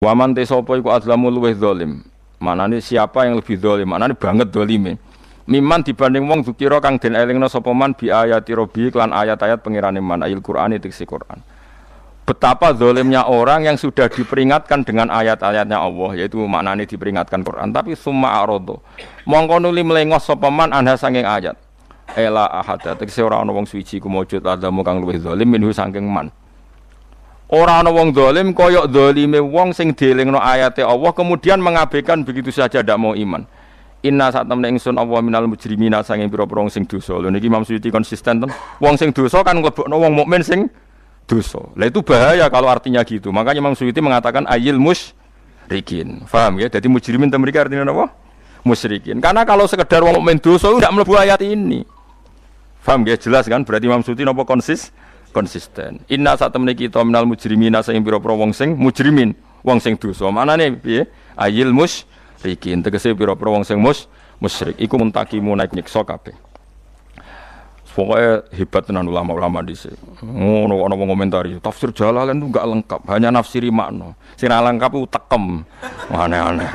Waman te sapa iku adzlamu luweh zalim. Manane siapa yang lebih zalim? Manane banget zalime. Miman dibanding wong dzikira kang den elingna sapa man bi ayati rabbi lan ayat-ayat pengirane man ayil Qur'an tiksi Qur'an. Betapa zalimnya orang yang sudah diperingatkan dengan ayat-ayatnya Allah, yaitu maknane diperingatkan Quran, tapi summa arodo. Mongko nuli melengos sapa man anha saking ayat. Ela ahada tegese ora ana wong suci ku mujud adamu kang luwih zalim minhu saking man. Ora ana wong zalim kaya zalime wong sing dielingno ayate Allah kemudian mengabaikan begitu saja ndak mau iman. Inna sak temne ingsun Allah minal mujrimina saking pira-pira wong sing dosa. Lho niki Imam Suyuti konsisten ten. Wong sing dosa kan mlebokno wong mukmin sing dosa. Lah itu bahaya kalau artinya gitu. Makanya Imam Suyuti mengatakan ayil musyrikin. Paham ya? Jadi mujrimin itu mereka artinya apa? Musyrikin. Karena kalau sekedar wong mukmin dosa tidak mlebu ayat ini. Paham ya? Jelas kan? Berarti Imam Suyuti napa konsisten. Inna sak temne kita minal mujrimina sing pira-pira wong sing mujrimin, wong sing dosa. Manane piye? Ayil musyrikin. Tegese pira-pira wong sing musyrik. Iku muntakimu naik nyiksa kabeh. Pokoknya hebat tenan ulama-ulama dhisik. Ngono ana wong komentari, tafsir Jalalain itu enggak lengkap, hanya nafsiri makna. Sing ra lengkap itu tekem. Aneh-aneh.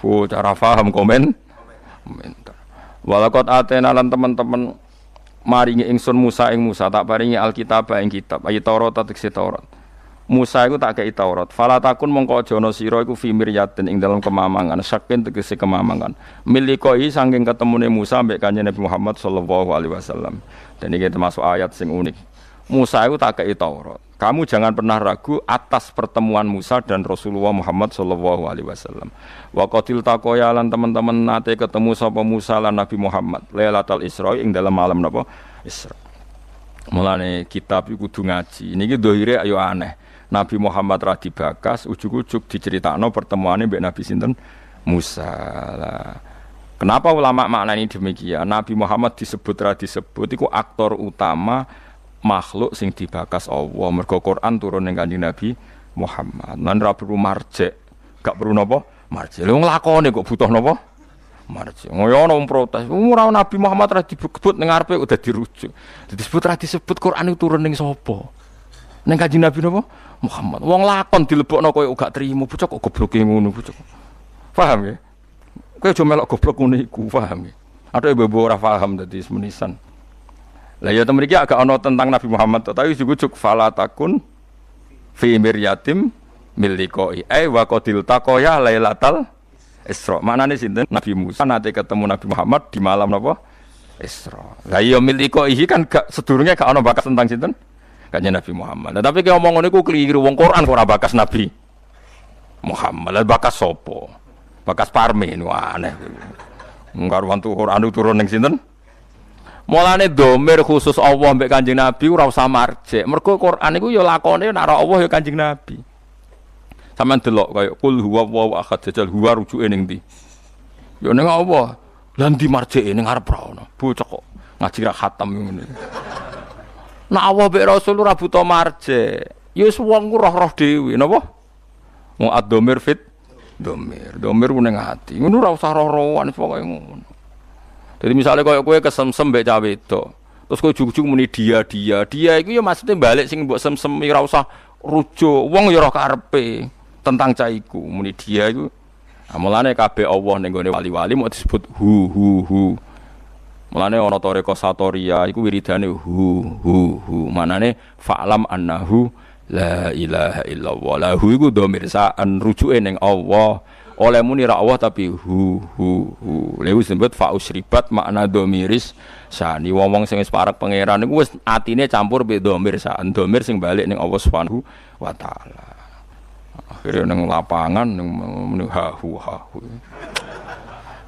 Cara paham komentar. Walaqad atena lan teman-teman maringi ingsun Musa ing Musa tak paringi Alkitab ing kitab, ayat Taurat tegese Taurat. Musa iku tak kei Taurat. Fala takun mongko aja ana sira iku fi miryatin ing dalam kemamangan, saking tegese kemamangan. Milikoi saking ketemune Musa mbek Kanjeng Nabi Muhammad sallallahu alaihi wasallam. Dan iki termasuk ayat sing unik. Musa iku tak kei Taurat. Kamu jangan pernah ragu atas pertemuan Musa dan Rasulullah Muhammad sallallahu alaihi wasallam. Wa qatil taqoya lan teman-teman nate ketemu sapa Musa lan Nabi Muhammad Lailatul Isra ing dalam malam napa? Isra. Mulane kitab iku kudu ngaji. Niki dohire ayo aneh. Nabi Muhammad ra dibakas, ujug-ujug diceritakno pertemuane mbek Nabi sinten Musa. Lah, kenapa ulama maknani demikian? Nabi Muhammad disebut ra disebut iku aktor utama makhluk sing dibakas Allah. Mergo Quran turun ning Kanjeng Nabi Muhammad. Lan ra perlu marjek, gak perlu napa? Marjek. Lha wong lakone kok butuh napa? Marjek. Ngoyo ana wong protes. Ora Nabi Muhammad ra disebut ning ngarepe udah dirujuk. Disebut ra disebut Quran itu turun ning sapa? Ning Kanjeng Nabi napa? Muhammad. Wong lakon dilebokno koyo gak trimo, bocah kok gobloke ngono bocah. Paham ya? Kowe aja melok goblok ngono iku, paham ya? Ada ibu ora paham dadi semenisan. Lah ya mriki agak ana tentang Nabi Muhammad, tapi jujuk fala takun fi miryatim milikoi. Wa qadil taqoya lailatal Isra. Manane sinten? Nabi Musa nate ketemu Nabi Muhammad di malam napa? Isra. Lah ya milikoi kan gak sedurunge gak ana bakas tentang sinten? Kanjeng Nabi Muhammad. Nah, tapi ki omong ngono iku keliru. Wong Quran kok ora bakas Nabi Muhammad. Lah bakas sapa? Bakas Parmen. Wah aneh. Ngkaruan Quran turun ning sinten? Mulane domir khusus Allah mbek Kanjeng Nabi ora usah marjek. Mergo Quran iku ya lakone nek Allah ya Kanjeng Nabi. Sampeyan delok kaya qul huwallahu ahad jajal huwa rujuke ning ndi? Ya ning Allah. Lah ndi marjeke ning arep ra ono. Bocah kok ngaji ra khatam ngene. Nak Allah mbek Rasul ora buta marje. Ya wis wong roh-roh dhewe napa? Wong ad-dhamir fit dhamir. Dhamir ku ning ati. Ngono ora usah roh-rohan pokoke ngono. Jadi misalnya koyo kowe kesemsem mbek cah wedok. Terus kowe ujug-ujug muni dia iku ya maksudnya balik sing mbok semsem ora usah rujuk. Wong ya roh karepe tentang cah iku. Muni dia iku. Mulane kabeh Allah ning gone wali-wali mau disebut hu. Mulane ana toreko satoria iku wiridane hu. Manane fa'lam annahu la ilaha illallah. Lahu iku dhamir sa'an rujuke ning Allah. Oleh muni ra Allah tapi hu. Lha disebut fa usribat makna dhamiris sani. Wong-wong sing wis parek pangeran iku wis atine campur be dhamir sa'an. Dhamir sing balik ning Allah Subhanahu wa taala. Akhire ning lapangan ning hu.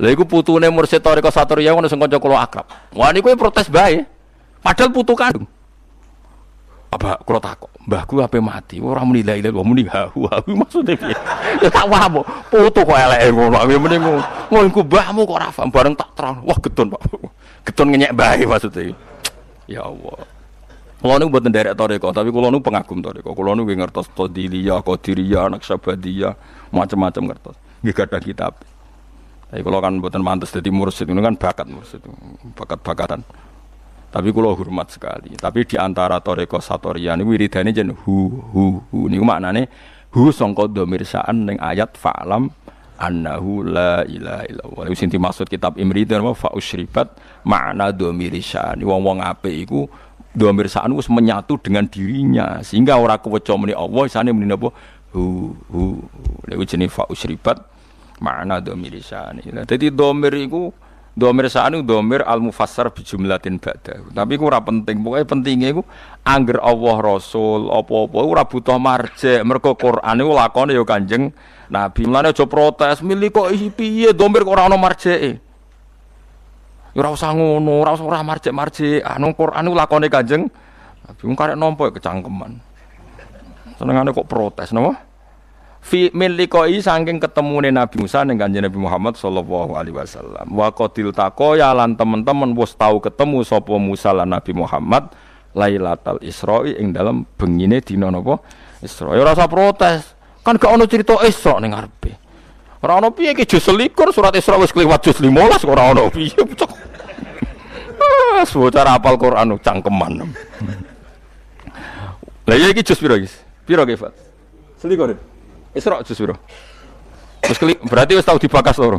Lha iku putune mursyid Thariqah Satoriyah ngono sing kanca kula akrab. Wah niku protes bae. Padahal putu kandung. Apa kula takok, mbahku ape mati ora muni la ilaha illallah muni hu maksude piye? Ya tak paham. Putu kok eleke ngono. Ya muni ngono iku mbahmu kok ora paham bareng tak terang. Wah gedon Pak. Gedon ngenyek bae maksude. Ya Allah. Kula niku mboten nderek Thariqah, tapi kula niku pengagum Thariqah. Kula niku ngertos Qadiriyah, Qadiriyah, Naqsabandiyah, macam-macam ngertos. Nggih gadah kitab. Tapi kalau kan buatan mantes jadi mursyid itu kan bakat mursyid, bakat-bakatan. Tapi kalau hormat sekali. Tapi di antara Thariqah Satoriyah ini wiridane jen hu. Ini maknanya hu sangka dhamir sya'an ning ayat fa'lam annahu la ilaha illallah. Iku sing dimaksud kitab Imri itu apa fa usribat makna dhamir sya'an. Wong-wong apik iku dhamir sya'an wis menyatu dengan dirinya sehingga ora keweca muni Allah isane muni apa hu. Lha jenenge fa usribat makna dhamir sya'an. Dadi dhamir iku dhamir sa'anu dhamir al-mufassar bi jumlatin ba'da. Tapi iku ora penting. Pokoke pentinge iku angger Allah Rasul apa-apa ora butuh marjek. Mergo Quran iku lakone ya Kanjeng Nabi. Mulane aja protes, milih kok piye dhamir kok ora ana marjeke. Ya ora usah ngono, ora usah marjek-marjek. Anu Quran iku lakone Kanjeng Nabi. Wong karek nampa kecangkeman. Senengane kok protes napa? Fi min liqai saking ketemune Nabi Musa ning Kanjeng Nabi Muhammad sallallahu alaihi wasallam. Wa qatil taqoya lan teman-teman wis tau ketemu sapa Musa lan Nabi Muhammad Lailatul Isra'i ing dalem bengine dina napa Isra. Ya ora usah protes. Kan gak ono cerita Isra ning ngarepe. Ora ono piye iki juz 21 surat Isra wis kliwat juz 15 ora ono piye. Bocah hafal Quran cangkeman. Lah ya iki juz piro guys? Piro ge, Fat? Selikur. Isra juz piro? Wis berarti wis tau dibakas loro.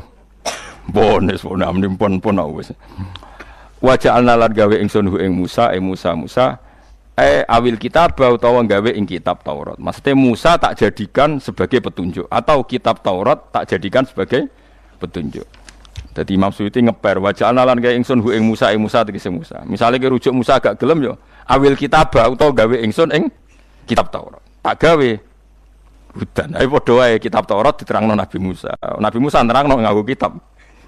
Bones pon wis. Wa ja'alna lan gawe ingsun hu ing Musa awil kitab utawa gawe ing kitab Taurat. Maksudnya Musa tak jadikan sebagai petunjuk atau kitab Taurat tak jadikan sebagai petunjuk. Jadi Imam Suyuti ngeper wa ja'alna lan gawe ingsun hu ing Musa tegese Musa. Misale ki rujuk Musa agak gelem yo awil kitab utawa gawe ingsun ing kitab Taurat. Tak gawe hudan. Ayo padha wae kitab Taurat diterangno Nabi Musa. Nabi Musa nerangno nganggo kitab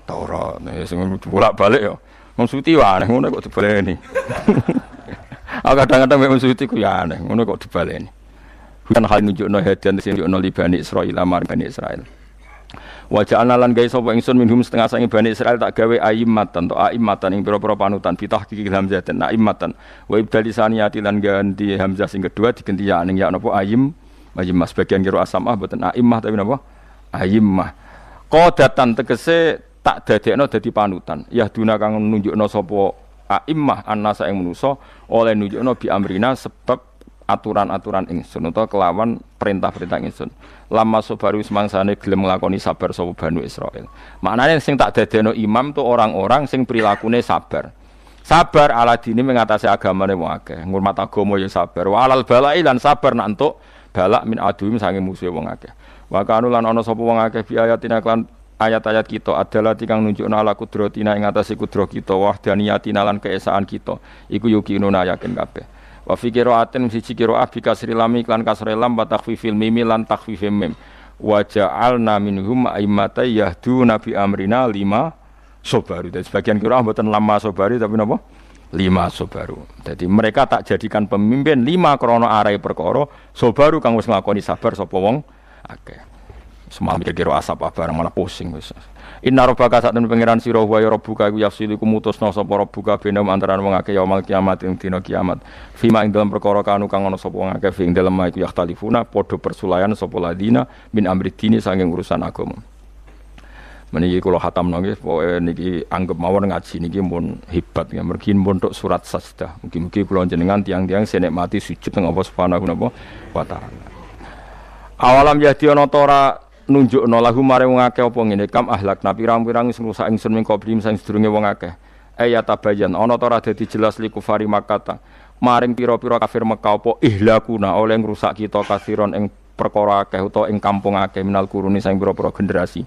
Taurat. Sing bolak-balik ya. Wong Suti wae ngono kok dibaleni. Kadang-kadang Wong Suti ku ya aneh, ngono kok dibaleni. Hudan hal nunjukno hadian sing nunjukno li Bani Israil amar Bani Israil. Wa ja'alna lan gawe sapa ingsun minhum setengah sange Bani Israil tak gawe a'immatan to a'immatan ing pira-pira panutan bitahqiqil hamzah dan a'immatan wa ibdali saniyati lan ganti hamzah sing kedua diganti ya ning ya napa a'immah sebagian kira asamah mboten a'immah tapi napa a'immah qadatan tegese tak dadekno dadi panutan yahduna kang nunjukno sapa a'immah annasa ing manusa oleh nunjukno bi amrina sebab aturan-aturan ingsun utawa kelawan perintah-perintah ingsun lama sobaru semangsane gelem nglakoni sabar sapa Bani Israil. Maknane sing tak dadekno imam tu orang-orang sing prilakune sabar ala dini mengatasi agamane wong akeh ngurmat agama ya sabar wa alal balai lan sabar nak entuk balak min aduhim sange musuhe wong akeh wa kanu lan ana sapa wong akeh bi ayatina lan ayat-ayat kita adalah tikang nunjukna ala kudratina ing atase kudrat kita wahdaniyatina lan keesaan kita iku yukinuna yakin kabeh. Wa fi qira'atin siji qira'ah bi kasri lam iklan kasri lam wa takhfifil mim lan takhfifim mim wa ja'alna minhum a'immatan yahduna bi amrina lima sabaru. Dan sebagian qira'ah mboten lama sabaru tapi napa lima sabaru. Jadi mereka tak jadikan pemimpin lima krana arahe perkara sabaru kang wis nglakoni sabar sapa wong akeh. Semua mikir asap barang malah pusing wis. Inna rabbaka satun pangeran sira wa ya rabbuka iku yafsilu kumutusna sapa rabbuka benam antarané wong akeh yaumul kiamat ing dina kiamat. Fima ing dalam perkara kanu kang ana sapa wong akeh ing dalem iku yakhtalifuna padha persulayan sapa ladina min amri dini saking urusan agama. Meniki kula khatamno nggih pokoke niki anggap mawon ngaji niki mun hebat ya mergi mun tok surat sajdah. Mugi-mugi kula jenengan tiang-tiang sing nikmati sujud teng Allah Subhanahu wa taala. Awalam yahdi ana ta ora nunjukno lahu mare wong akeh apa ngene kam ahlak nabi pirang-pirang sing rusak ingsun ming qablim sing sedurunge wong akeh ayata bayan ana ta ora dadi jelas liku fari makata maring pira-pira kafir Mekah apa ihlakuna oleh ngrusak kita kasiron ing perkara akeh utawa ing kampung akeh minal kuruni sing pira-pira generasi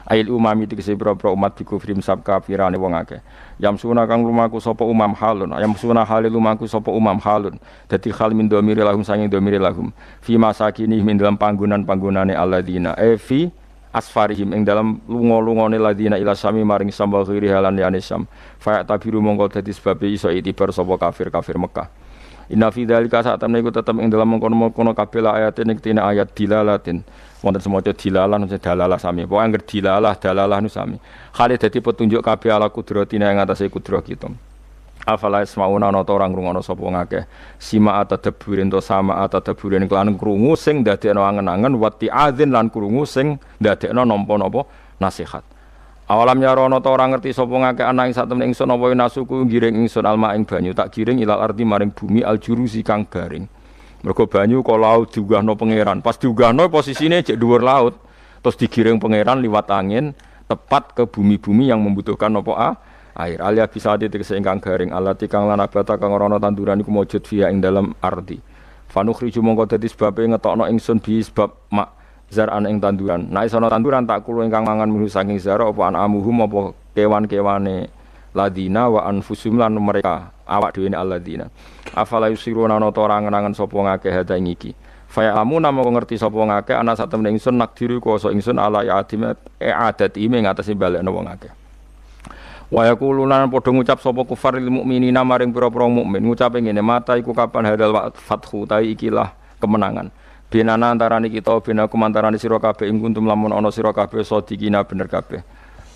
ail umami tegese pira-pira umat bikufrim sab kafirane wong akeh yamsuna kang lumaku sapa umam halun yamsuna halil lumaku sapa umam halun dadi hal min domiri lahum sanging domiri lahum fi masakini min dalam panggonan-panggonane alladzina fi asfarihim ing dalam lunga-lungane ladina ila sami maring sambal khiri halan ya nisam fa tabiru mongko dadi sebab iso itibar sapa kafir-kafir Mekah. Inna fi dzalika satamne iku tetep ing dalam mengkono-mengkono kabeh ayat ning tine ayat dilalatin wonten semoco dilalah nang dalalah sami pokoke angger dalalah nu sami khali dadi petunjuk kabeh ala kudratina ing atase kudrat kita afala ismauna ana ta ora ngrungono sapa ngakeh sima atadaburin to sama atadaburin kelan krungu sing ndadekno angen-angen wati adzin lan krungu sing ndadekno nampa-napa nasihat. Awalam yarono ta ora ngerti sapa ngakeh ana ing satemene ingsun apa nasuku giring ingsun alma ing banyu tak giring ilal ardi maring bumi aljurusi kang garing Mergo banyu kok laut diunggahno pangeran. Pas diunggahno posisine cek dhuwur laut. Terus digiring pangeran liwat angin tepat ke bumi-bumi yang membutuhkan apa air. Alia bisa tegese ingkang garing alati kang lan abata kang ora ana tanduran iku mujud fiha ing dalam ardi. Fanukhriju mongko dadi sebabe ngetokno ingsun bi sebab mak zar'an ing tanduran. Nek ana tanduran tak kulo ingkang mangan minu saking zara apa anamuhum apa kewan-kewane ladina wa anfusum lan mereka awak dhewe ne alladina. Afala yusiruna ana ta ora ngenangan sapa ngakeh hada ing iki. Fa ya'lamu namo ngerti sapa ngakeh ana sak temene ingsun nakdiru kuasa ingsun ala adat ing ngatasi balekno wong akeh. Wa yaquluna padha ngucap sapa kufar lil mukminina maring pira-pira mukmin ngucape ngene mata iku kapan hadal fathu ta ikilah kemenangan. Binana antarane kita binakum antarane sira kabeh ing kuntum lamun ana sira kabeh sadikina bener kabeh.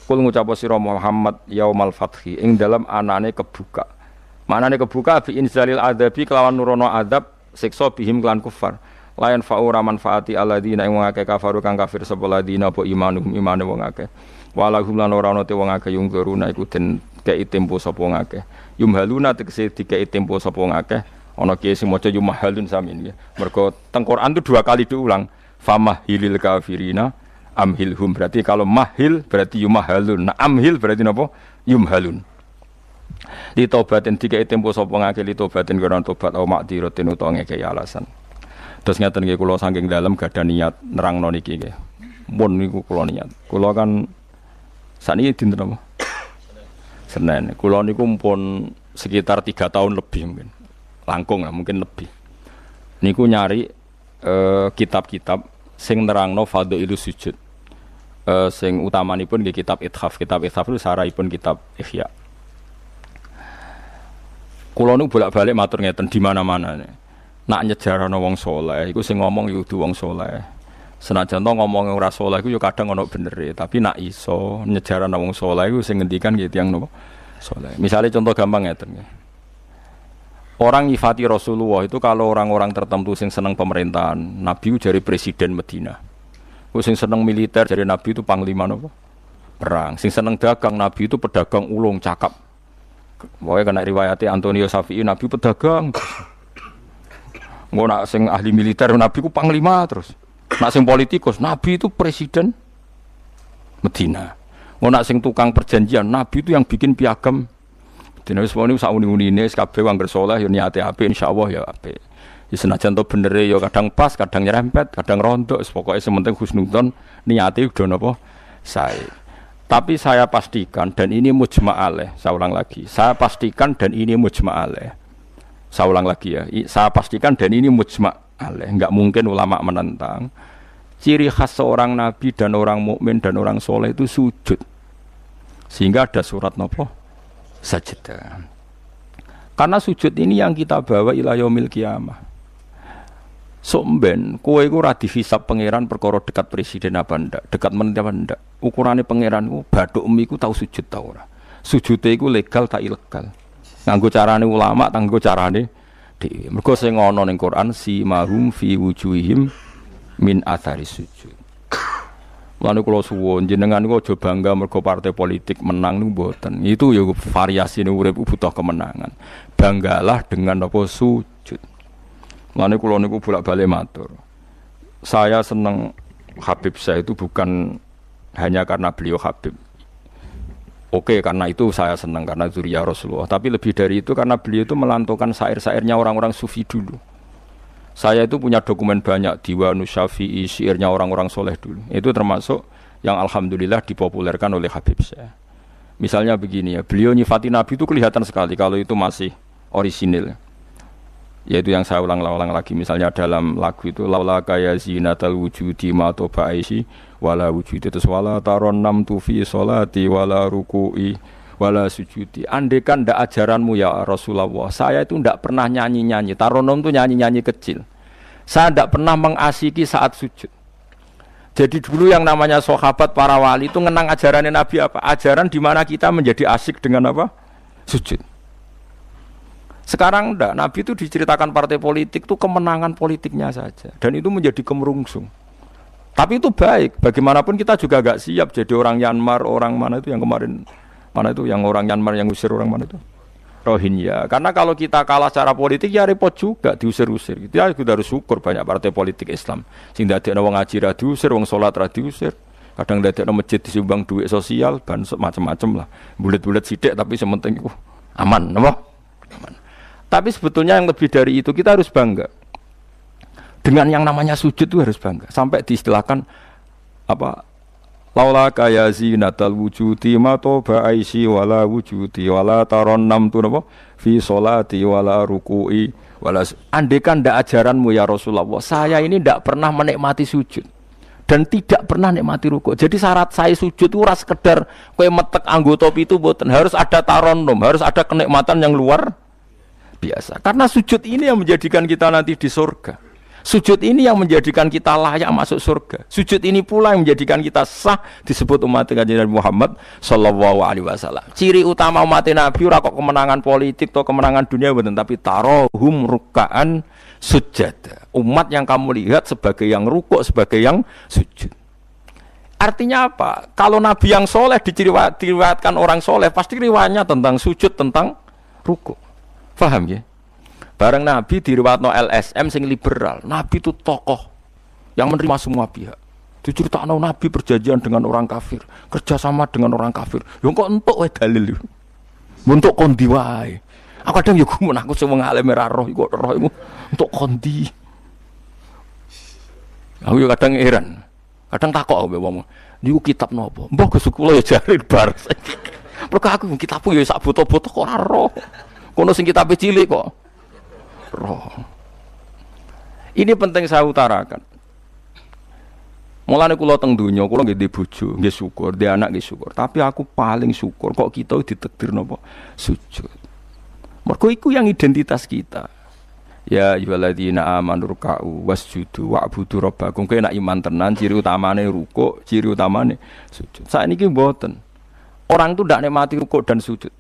Kul ngucap sira Muhammad yaumal fathi ing dalam anane kebuka. Manane kebuka bi inzalil adabi kelawan nurono adab siksa bihim kelan kufar. Layan fa'ura manfaati alladzina ing wong akeh kafaru kang kafir sapa ladina apa imanuhum imane wong akeh. Walahum lan ora ana te wong akeh yung guruna iku den kei tempo sapa wong akeh. Yumhaluna tegese dikei tempo sapa wong akeh. Ana kiye sing maca yumhalun samin ya. Mergo teng Quran itu 2 kali diulang. Famahilil kafirina amhilhum berarti kalau mahil berarti yumhalun. Nah amhil berarti napa? Yumhalun. Li tobatin dikei tempo sapa ngake li tobatin karo tobat au makdiratin utawa ngekei alasan. Terus ngaten nggih kula saking dalem gadah niat nerangno niki nggih. Mun niku kula niat. Kula kan sakniki dinten apa? Senin. Kula niku pun sekitar 3 tahun lebih mungkin. Langkung lah mungkin lebih. Niku nyari kitab-kitab sing nerangno fadhailus sujud. Sing utamanipun nggih kitab Ithaf. Kitab Ithaf itu sarahipun kitab Ihya. Kula nu bolak-balik matur ngeten di mana-mana. Nak nyejarana wong saleh iku sing ngomong yo kudu wong saleh. Senajan to ngomong ora saleh iku yo kadang ana benere, tapi nak iso nyejarana wong saleh iku sing ngendikan nggih tiyang napa saleh. Misale contoh gampang ngeten nggih. Orang nyifati Rasulullah itu kalau orang-orang tertentu sing seneng pemerintahan, Nabi jari presiden Medina. Ku sing seneng militer jari Nabi itu panglima napa? Perang. Sing seneng dagang Nabi itu pedagang ulung cakap. Pokoke kena riwayate Antonio Safi'i Nabi pedagang. Engko nak sing ahli militer Nabi ku panglima terus. Nak sing politikus Nabi itu presiden Medina. Engko nak sing tukang perjanjian Nabi itu yang bikin piagam. Dene wis muni sak uni-unine kabeh wong saleh yo niate apik insyaallah ya apik. Ya senajan to benere ya kadang pas, kadang nyerempet, kadang rontok, pokoke sementing husnudzon niate udah napa sae. Tapi saya pastikan dan ini mujma' alaih, saya ulang lagi. Saya pastikan dan ini mujma' alaih. Saya ulang lagi ya. Saya pastikan dan ini mujma' alaih. Enggak mungkin ulama menentang. Ciri khas seorang nabi dan orang mukmin dan orang soleh itu sujud. Sehingga ada surat napa? Sajdah. Karena sujud ini yang kita bawa ila yaumil qiyamah. Somben, kowe iku ora dihisab pangeran perkara dekat presiden apa ndak, dekat menteri apa ndak. Ukurane pangeran ku bathukmu iku tau sujud ta ora. Sujude iku legal ta ilegal. Nganggo carane ulama, nganggo carane dhewe. Mergo sing ana ning Quran si mahum fi wujuhihim min athari sujud. Lan kula suwun jenengan niku aja bangga mergo partai politik menang niku mboten. Itu ya variasine urip butuh kemenangan. Banggalah dengan apa sujud. Lan kula niku bolak-balik matur. Saya seneng Habib saya itu bukan hanya karena beliau Habib. Oke, karena itu saya senang karena zuriyah Rasulullah. Tapi lebih dari itu karena beliau itu melantaukan syair-syairnya orang-orang sufi dulu. Saya itu punya dokumen banyak Diwan Syafi'i, syairnya orang-orang soleh dulu. Itu termasuk yang alhamdulillah dipopulerkan oleh Habib saya. Misalnya begini ya, beliau nyifati Nabi itu kelihatan sekali kalau itu masih orisinil. Yaitu yang saya ulang-ulang lagi. Misalnya dalam lagu itu laula kaya zinatal wujudi ma toba aisi wala wujudi terus wala taron nam tufi sholati wala ruku'i wala sujudi. Andekan ndak ajaranmu ya Rasulullah, saya itu ndak pernah nyanyi-nyanyi. Taronom itu nyanyi-nyanyi kecil. Saya ndak pernah mengasiki saat sujud. Jadi dulu yang namanya sahabat para wali itu ngenang ajarannya Nabi apa? Ajaran di mana kita menjadi asik dengan apa? Sujud. Sekarang ndak, Nabi itu diceritakan partai politik itu kemenangan politiknya saja. Dan itu menjadi kemerungsung. Tapi itu baik, bagaimanapun kita juga agak siap jadi orang Myanmar, orang mana itu yang kemarin, mana itu yang orang Myanmar yang usir orang mana itu? Rohingya. Karena kalau kita kalah secara politik ya repot juga diusir-usir. Kita harus syukur banyak partai politik Islam. Sing dadekno wong ngaji ra diusir, wong salat ra diusir. Kadang dadekno masjid disumbang duit sosial, ban macam-macam lah. Bulet-bulet sithik tapi sementing aman, napa? Aman. Tapi sebetulnya yang lebih dari itu kita harus bangga. Dengan yang namanya sujud itu harus bangga. Sampai diistilahkan apa? Laula kaya zinatal wujudi ma toba aisi wala wujudi wala taronnam tu napa fi sholati wala ruku'i wala. Andekan ndak ajaranmu ya Rasulullah, saya ini ndak pernah menikmati sujud dan tidak pernah nikmati ruku'. Jadi syarat saya sujud itu ora sekedar kowe metek anggota pitu mboten, harus ada taronnum, harus ada kenikmatan yang luar biasa. Karena sujud ini yang menjadikan kita nanti di surga. Sujud ini yang menjadikan kita layak masuk surga. Sujud ini pula yang menjadikan kita sah disebut umat Nabi Muhammad sallallahu alaihi wasallam. Ciri utama umat Nabi ora kok kemenangan politik atau kemenangan dunia betul, tapi tarohum ruk'an sujud. Umat yang kamu lihat sebagai yang rukuk, sebagai yang sujud. Artinya apa? Kalau Nabi yang soleh diriwayatkan orang soleh, pasti riwayatnya tentang sujud, tentang rukuk. Paham ya? Bareng Nabi diriwayatno LSM sing liberal. Nabi itu tokoh yang menerima semua pihak. Diceritakan Nabi perjanjian dengan orang kafir, kerjasama dengan orang kafir. Yo kok entuk wae dalil. Untuk kondi wae. Aku kadang yo gumun aku sing wong alim ora roh iku roh iku untuk kondi. Aku yo kadang heran. Kadang takok mbek wong. Niku kitab napa? Mbah Gus kula yo jare bar. Mergo aku kitabku yo sak foto-foto kok ora roh. Kono sing kitabe cilik kok. Roh. Ini penting saya utarakan. Mulane kula teng donya, kula nggih ndek bojo, nggih syukur, ndek anak nggih syukur. Tapi aku paling syukur kok kita ditakdir napa sujud. Mergo iku yang identitas kita. Ya ayyuhalladzina amanu ruk'u wasjudu wa'budu rabbakum. Kowe nek iman tenan ciri utamane rukuk, ciri utamane sujud. Saiki mboten. Orang itu ndak nikmati rukuk dan sujud.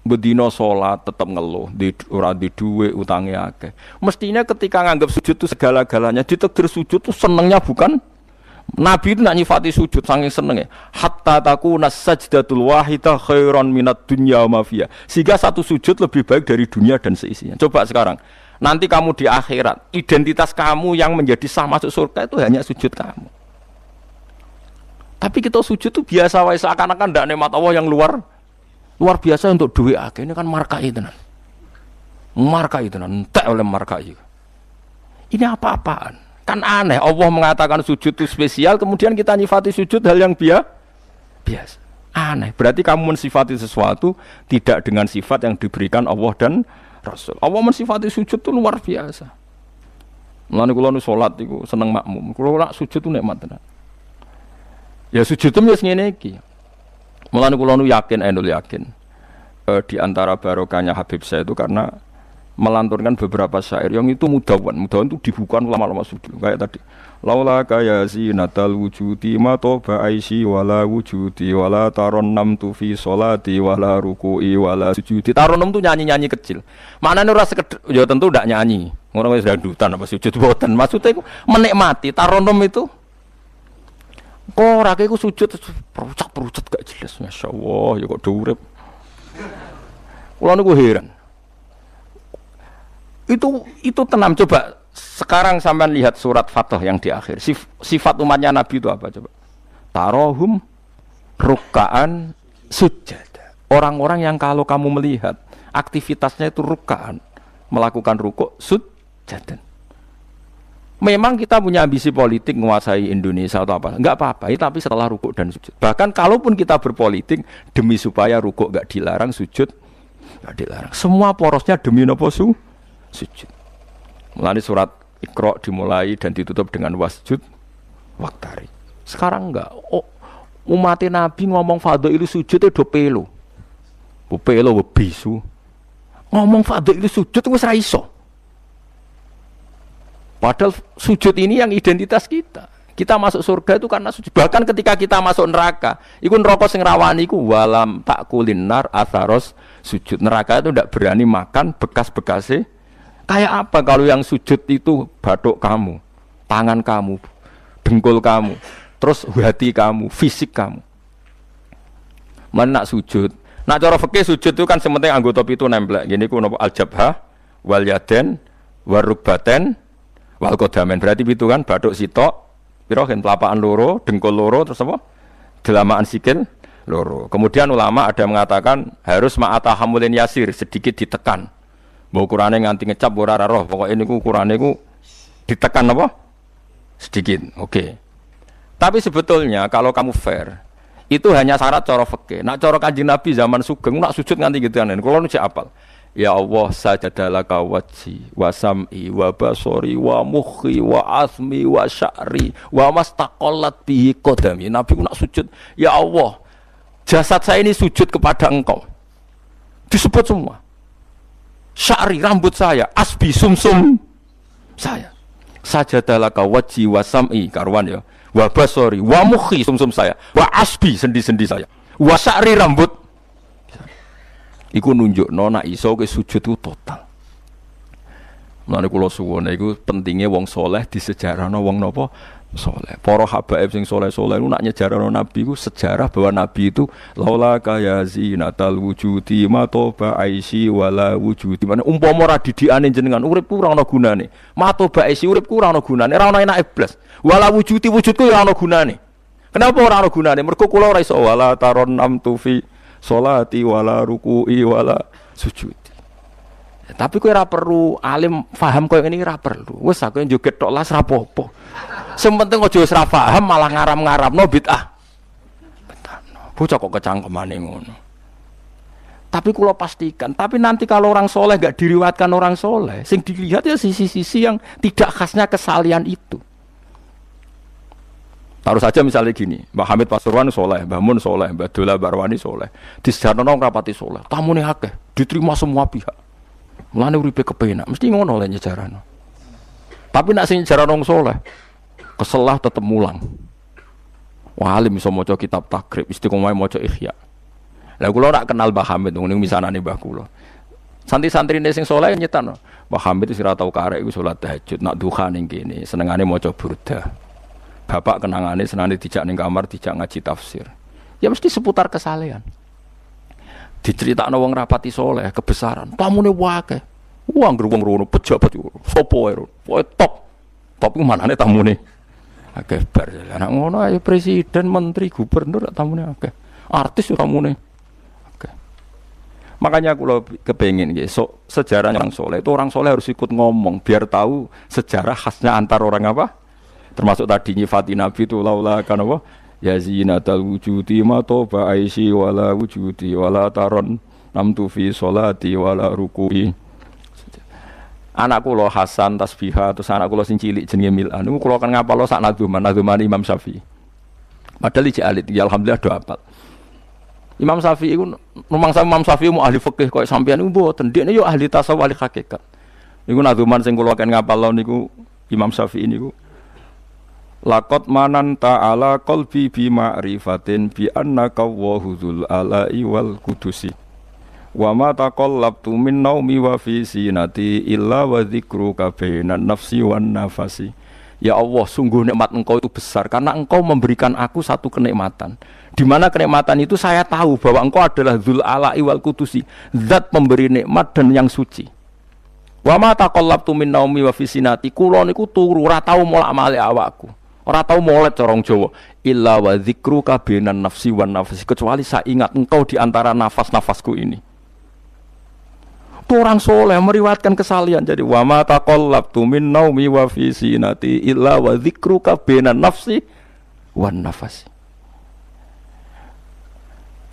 Bedino sholat tetap ngeluh, ora di duwe utange akeh. Mestinya ketika nganggap sujud itu segala-galanya, ditakdir sujud itu senengnya bukan Nabi itu nak nyifati sujud saking senenge. Hatta takuna sajdatul wahidah khairan minad dunya wa ma fiha. Sehingga satu sujud lebih baik dari dunia dan seisinya. Coba sekarang, nanti kamu di akhirat, identitas kamu yang menjadi sah masuk surga itu hanya sujud kamu. Tapi kita sujud itu biasa wae seakan-akan ndak nikmat Allah yang luar biasa untuk duit akeh. Ini kan markai tenan. Markai tenan, entek oleh markai. Ini apa-apaan? Kan aneh, Allah mengatakan sujud itu spesial, kemudian kita nyifati sujud hal yang biasa. Aneh, berarti kamu mensifati sesuatu tidak dengan sifat yang diberikan Allah dan Rasul. Allah mensifati sujud itu luar biasa. Mulane kula nu salat iku seneng makmum. Kula nak sujud itu nikmat tenan. Ya sujud itu wis ngene iki. Mulane kula nu yakin di antara barokahnya Habib saya itu karena melanturkan beberapa syair yang itu mudawan itu dibukukan ulama-ulama sufi kayak tadi. Laula kaya zinatal wujudi ma toba aisi wala wujudi wala taronnam tu fi sholati wala ruku'i wala sujudi. Taronnam tu nyanyi-nyanyi kecil. Maknane ora sekedar ya tentu ndak nyanyi. Ngono wis dangdutan apa sujud boten. Maksudnya iku menikmati taronnam itu. Kok ora iku sujud perucet gak jelas. Masyaallah ya kok do urip. Kula niku heran. Itu tenang. Coba sekarang sampean lihat surat Fathah yang di akhir. Sifat umatnya Nabi itu apa coba? Tarohum ruk'an sujud. Orang-orang yang kalau kamu melihat aktivitasnya itu ruk'an, melakukan rukuk sujud. Memang kita punya ambisi politik menguasai Indonesia atau apa, enggak apa-apa, tapi setelah rukuk dan sujud. Bahkan kalaupun kita berpolitik demi supaya rukuk enggak dilarang, sujud enggak dilarang. Semua porosnya demi napa sujud. Mulane surat Iqra dimulai dan ditutup dengan wasjud waktari. Sekarang enggak. Umat Nabi ngomong fadhil sujud do pelo. Pelo bisu. Ngomong fadhil sujud wis ra iso. Padahal sujud ini yang identitas kita. Kita masuk surga itu karena sujud. Bahkan ketika kita masuk neraka, iku neraka sing rawani iku walam takulin nar atharos sujud. Neraka itu tidak berani makan bekas-bekasnya. Kayak apa kalau yang sujud itu bathuk kamu, tangan kamu, dengkul kamu, terus hati kamu, fisik kamu. Mana nak sujud, Nak cara fikih sujud itu kan sementing anggota pitu nemplek. Gini ku napa al-jabhah wal yaden war rukbaten wal qadamen. Berarti pitu kan bathuk sitok, pira gen telapakan loro, dengkul loro terus apa? Delamaan sikil loro. Kemudian ulama ada mengatakan harus ma'atahamulin yasir, sedikit ditekan. Mbok ukurane nganti ngecap ora roh, pokoke niku ukurane ku ditekan apa? Sedikit. Oke. Tapi sebetulnya kalau kamu fair itu hanya syarat cara fikih. Nak cara Kanjeng Nabi zaman sugeng nak sujud nganti gituan. Kulo nu cek apal. Ya Allah sajadalaka wajhi wa sam'i wa basori wa mukhi wa asmi wa sya'ri wa mastaqallat bihi qadami. Nabi nak sujud, ya Allah, jasad saya ini sujud kepada Engkau. Disebut semua. Sya'ri rambut saya, asbi sumsum saya. Sajadalaka wajhi wa sam'i karuan ya. Wa basori, wa mukhi sumsum saya, wa asbi sendi-sendi saya, wa sya'ri rambut. Iku nunjuk nona iso ke sujud itu total. Mulane kula suwun iku pentingnya wong soleh disejarahno wong napa soleh. Para habaib sing soleh-soleh niku nak nyejarahno nabi ku sejarah bahwa nabi itu laula kaya zinatal wujudi matoba aisi wala wujudi. Mane umpama ora didikane jenengan urip ku ora ana gunane. Matoba aisi urip ku ora ana gunane, ora ana enake blas. Wala wujudi wujudku ora ana gunane. Kenapa ora ana gunane? Mergo kula ora iso wala taron amtu fi sholati wala ruku'i wala sujudi. Ya, tapi kowe ora perlu alim paham koyo ngene ora perlu. Wis aku joget tok las ra apa-apa. Sing penting aja wis ra paham malah ngaram-ngaramno bid'ah. Betano. Bocah kok kecangkemane ngono. Tapi kula pastikan, tapi nanti kalau orang soleh gak diriwayatkan orang soleh, sing dilihat ya sisi-sisi yang tidak khasnya kesalian itu. Taruh saja misalnya gini, Mbak Hamid Pasuruan soleh, Mbak Mun soleh, Mbak Dola Barwani soleh, di sejarah nong rapati soleh, tamune akeh, diterima semua pihak. Mulane uripe kepenak, mesti ngono le nyejarahno. Tapi nak sing nyejarah nong soleh, keselah tetep mulang. Wah alim iso maca kitab takrib, istiqomah maca ihya. Lah kula ora kenal Mbah Hamid, ning misanane Mbah kula. Santri-santrine sing soleh nyetan, Mbah Hamid wis ora tau karek iku salat tahajud, nak duha ning kene, senengane maca burdah. Bapak kenangane senane dijak ning kamar dijak ngaji tafsir. Ya mesti seputar kesalehan. Diceritakno wong rapati soleh kebesaran. Pamune wae. Wong wong rono pejabat sapa wae. Pokoke top. Top ku manane tamune. Akeh bar. Anak ngono ae presiden, menteri, gubernur tamune akeh. Artis tamune. Akeh. Makanya kula kepengin nggih sejarah orang soleh itu orang soleh harus ikut ngomong biar tahu sejarah khasnya antar orang apa? Termasuk tadi nyifati Nabi itu laula kan apa ya zinatal wujudi ma toba aisi wala wujudi wala taron namtu fi sholati wala ruku'i. Anak kula Hasan tasbihah terus anak kula sing cilik jenenge Milan niku kula kan ngapalo sak nadzuman Imam Syafi'i. Padahal iki alit ya alhamdulillah do apal. Imam Syafi'i iku rumangsa Imam Syafi'i mu ahli fikih koyo sampeyan niku mboten dekne yo ahli tasawuf ahli hakikat. Niku nadzuman sing kula kan ngapalo niku Imam Syafi'i niku laqad mananta ala qalbi bi ma'rifatin bi annaka wahudul ala'i wal qudusi wa ma taqallabtu min naumi wa fi sinati illa wa dzikruka bainan nafsi wan nafasi. Ya Allah, sungguh nikmat Engkau itu besar karena Engkau memberikan aku satu kenikmatan di mana kenikmatan itu saya tahu bahwa Engkau adalah dzul ala'i wal qudusi, zat pemberi nikmat dan yang suci. Wa ma taqallabtu min naumi wa fi sinati, kula niku turu ora tau molak-malik awakku. Ora tau molet corong Jawa illa wa dzikruka bainan nafsi wan nafsi, kecuali saya ingat Engkau di antara nafas-nafasku ini. Itu orang soleh meriwayatkan kesalian. Jadi wa ma taqallabtu min naumi wa fi sinati illa wa dzikruka bainan nafsi wan nafsi.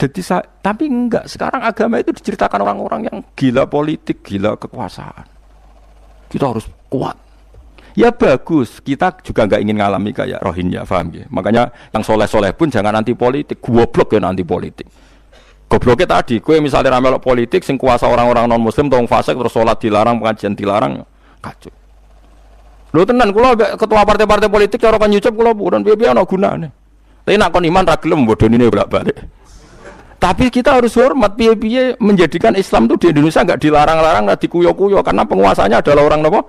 Jadi tapi enggak, sekarang agama itu diceritakan orang-orang yang gila politik, gila kekuasaan. Kita harus kuat. Ya bagus, kita juga nggak ingin ngalami kayak Rohingya, paham ya? Makanya yang soleh-soleh pun jangan anti politik, goblok ya anti politik. Gobloknya tadi, kue misalnya ramelok politik, sing kuasa orang-orang non muslim, tong fasik terus sholat dilarang, pengajian dilarang, kacau. Lu tenan, kalau ketua partai-partai politik cara kan nyucap kalau bukan biaya no gunanya. Tapi nak kon iman raglem bodoh ini bolak-balik. Tapi kita harus hormat biaya menjadikan Islam itu di Indonesia nggak dilarang-larang, nggak dikuyo-kuyo karena penguasanya adalah orang nopo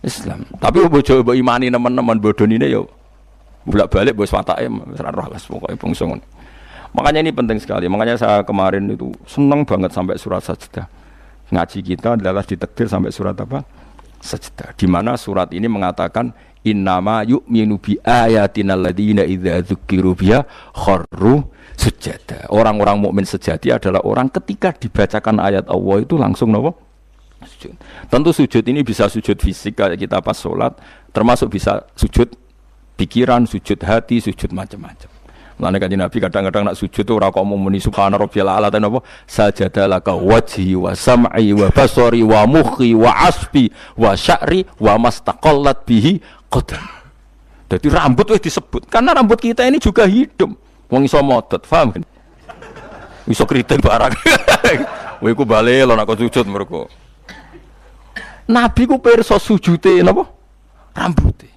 Islam. Tapi bojo mbok imani teman-teman bodoh ini yo bolak-balik bos watake ora roh las pokoke bangsa ngono. Makanya ini penting sekali. Makanya saya kemarin itu senang banget sampai surat Sajdah. Ngaji kita adalah ditakdir sampai surat apa? Sajdah. Di mana surat ini mengatakan innama yu'minu bi ayatina alladziina idza dzukiru biha kharru sujada. Orang-orang mukmin sejati adalah orang ketika dibacakan ayat Allah itu langsung napa? Sujud. Tentu sujud ini bisa sujud fisik kayak kita pas sholat, termasuk bisa sujud pikiran, sujud hati, sujud macam-macam. Mulane kanjeng Nabi kadang-kadang nak sujud tuh ora kok muni subhana rabbiyal a'la ta napa? Sajadalaka wajhi wa sam'i wa basari wa mukhi wa asbi wa sya'ri wa mastaqallat bihi qadam. Jadi rambut wis disebut karena rambut kita ini juga hidup. Wong iso modot, paham kan? Iso kriting barang. Kowe ku bali lho nek sujud mergo. Nabi ku pirsa sujude napa? Rambuté.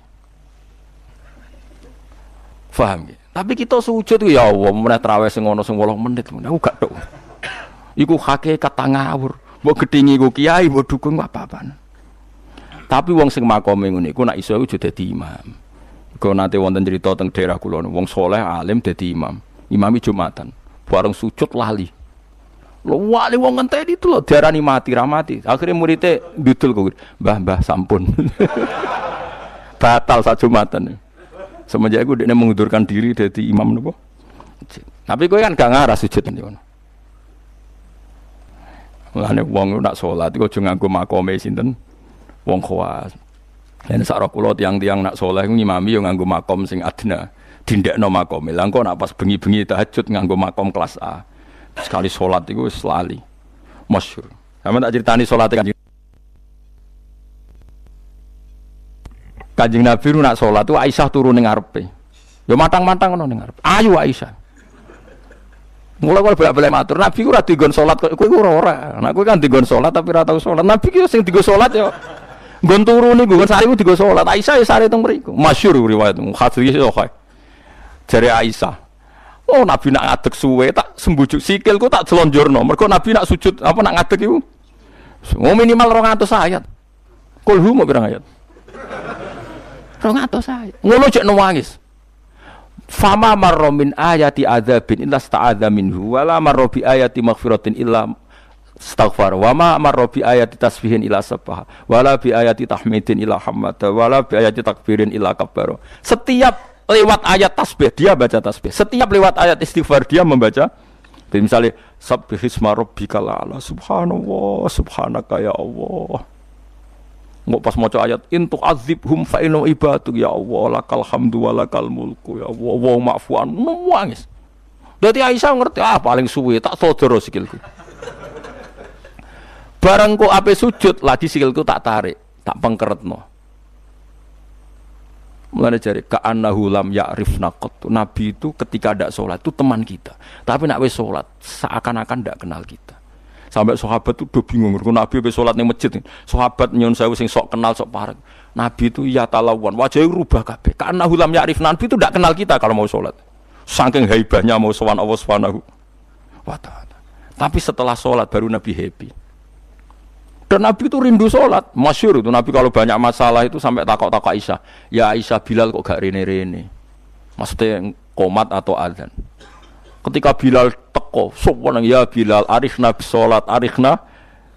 Paham ya? Tapi kita sujud ya Allah, meneh traweh sing ngono sing 8 menit. Aku gak tok. Iku hakikat ngawur. Mbok gedhingi ku kiai, mbok dukung apa-apaan. Tapi wong sing makome ngene iku nek iso iku dadi imam. Iku nate wonten crita teng daerah kula, wong saleh alim dadi imam. Imami Jumatan. Bareng sujud lali. Lho wali wong ngenteni itu lho diarani mati ra mati. Akhire muridé ndudul kok. Mbah sampun. Batal sak Jumatan. Semenjak aku dia mengundurkan diri dari imam nopo. Tapi kowe kan gak ngarah sujud ngono. Mulane wong nak salat iku aja nganggo makome sinten? Wong khawas. Yen sak kula tiyang-tiyang nak saleh ngimami yo nganggo makom sing adna. Dindekno makome. Lah engko nak pas bengi-bengi tahajud nganggo makom kelas A. Sekali salat iku wis lali. Masyhur. Sampe tak critani salate kan Kanjeng Nabi nak sholat tu Aisyah turun ning ngarepe. Ya matang-matang ngono ning ngarepe. Ayo Aisyah. Mula-mula bolak-balik matur, Nabi ku ora digon sholat kowe iku ora. Nek kowe kan digon sholat tapi ora tau sholat. Nabi ki sing digo sholat ya nggon turu niku nggon sare ku digo sholat. Aisyah ya sare teng mriku. Masyhur riwayat hadis iso kae. Jare Aisyah. Oh Nabi nak ngadeg suwe tak sembujuk sikilku tak jelonjorno. Mergo Nabi nak sujud apa nak ngadeg iku. Oh minimal 200 ayat. Kulhu mau pirang ayat? 200 ayat. Ngono cek nangis. Fama marra min ayati adzabin illa sta'adza minhu wala marra bi ayati maghfiratin illa astaghfar wa ma marra bi ayati tasbihin illa sabbaha wala bi ayati tahmidin illa hamada wala bi ayati takbirin illa kabbara. Setiap lewat ayat tasbih dia baca tasbih. Setiap lewat ayat istighfar dia membaca. Jadi misalnya sabbihisma rabbikal a'la subhanallah subhanaka ya Allah. Nggak pas maca ayat intu azibhum fa inna ibadu ya Allah lakal hamdu wa lakal mulku ya Allah wa ma'fuan nangis. Dadi Aisyah ngerti paling suwe tak sodoro sikilku. Barang kok ape sujud lagi sikilku tak tarik, tak pengkeretno. Mulane jare ka'annahu lam ya'rifna qat. Nabi itu ketika ndak salat itu teman kita. Tapi nek wis salat seakan-akan ndak kenal kita. Sampai sahabat itu udah bingung, Nabi habis sholat di masjid. Sahabat nyon sewu sing sok kenal sok parek. Nabi itu ya talawan, wajahnya rubah kabeh. Karena hulam ya'rif Nabi itu tidak kenal kita kalau mau sholat. Saking haibahnya mau sowan Allah Subhanahu wa ta'ala. Tapi setelah sholat baru Nabi happy. Dan Nabi itu rindu sholat. Masyhur itu Nabi kalau banyak masalah itu sampai takok-takok Aisyah. Ya Aisyah Bilal kok gak rene-rene. Maksudnya qomat atau adzan. Ketika Bilal teko, sopan ya Bilal, arifna bisolat, arifna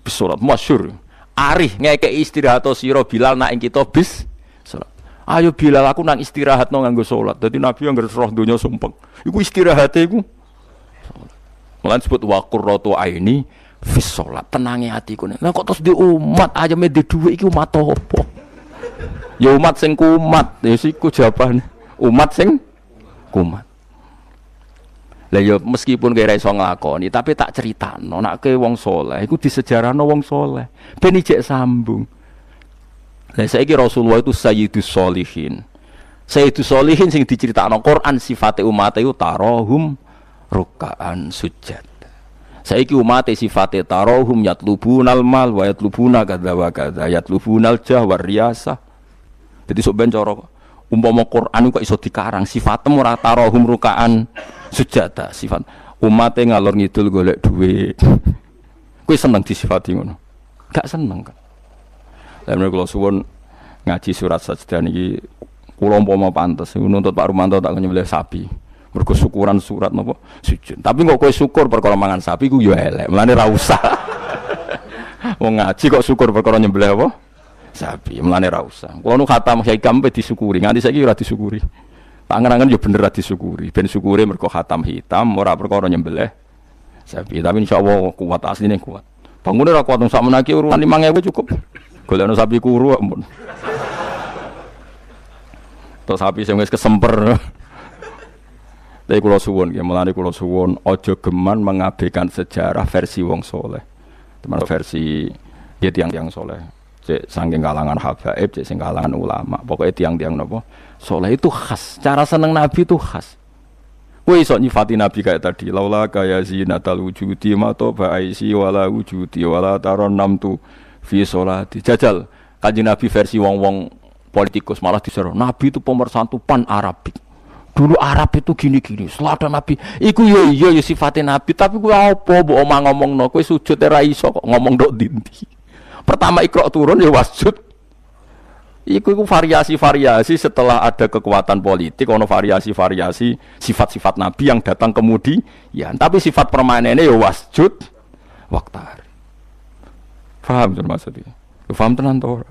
bisolat, masyhur. Arif ngekei istirahat sira Bilal nak ing kita bis salat. Ayo Bilal aku nang istirahat no nganggo salat. Dadi Nabi yang roh donya sumpeng. Iku istirahate iku. Lan sebut wa qurratu aini fis salat. Tenange atiku. Lah kok terus di umat ayame di dhuwit iki umat apa? Ya umat sing kumat, ya siku jawabane. Umat sing kumat. Lah ya meskipun kowe ora iso nglakoni tapi tak critakno nek kowe wong saleh iku disejarahno wong saleh ben ijek sambung. Lah saiki Rasulullah itu sayyidus sholihin. Sayyidus sholihin sing diceritakno Quran sifate umat iku tarahum ruk'an sujud. Saiki umat sifate tarahum yatlubunal mal wa yatlubuna kadza wa kadza yatlubunal jah war riyasah. Dadi sok ben cara umpama Quran kok iso dikarang sifatem ora tarahum ruk'an sujada sifat umate ngalor ngidul golek duit. Kowe seneng disifati ngono? Gak seneng kan. Lah menawa kula suwun ngaji surat Sajdah niki kula umpama pantes nuntut Pak Rumanto tak nyembelih sapi. Mergo syukuran surat napa sujud. Tapi kok kowe syukur perkara mangan sapi ku yo elek. Mulane ra usah. Wong ngaji kok syukur perkara nyembelih apa? Sapi. Mulane ra usah. Kulo nu khatam hikam pe disyukuri. Nganti saiki ora disyukuri. Pangeran yo bener ra disyukuri. Ben syukure mergo khatam hitam ora perkara nyembelih sapi. Tapi insyaallah kuat asline kuat. Bangune ra kuat sak menaki urutan 5.000 cukup. Golekno sapi kuru ampun. Terus sapi sing wis kesemper. Tapi kula suwun nggih, mulane kula suwun aja geman mengabaikan sejarah versi wong saleh. Teman versi ya tiang-tiang saleh. Cek saking kalangan habaib, cek sing kalangan ulama. Pokoke tiang-tiang napa? Saleh itu khas. Cara seneng Nabi itu khas. Kowe iso nyifati Nabi kayak tadi, laula kaya zinatal wujudi ma toba aisi wala wujudi wala tarannamtu fi sholati. Jajal Kanjeng Nabi versi wong-wong politikus malah disuruh Nabi itu pemersatu pan Arabik. Dulu Arab itu gini-gini, selatan Nabi. Iku yo iya yo sifatnya Nabi, tapi ku apa mbok omah ngomongno kowe sujud ora iso kok ngomong ndok ndi. Pertama Iqra turun ya wasjud. Iku variasi-variasi setelah ada kekuatan politik, ono variasi-variasi sifat-sifat Nabi yang datang kemudian. Tapi sifat permanennya ya wasjud waqtar. Paham maksudnya? Paham tenan to ora?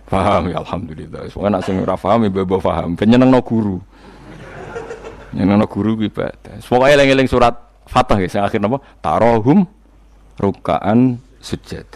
Paham ya alhamdulillah. Soale nek sing ora paham ya mbok paham. Ben nyenengno guru. Nyenengno guru ku ibadah. Pokoke eling-eling surat Fatah ya sing akhir napa? Tarahum rukaan sujud.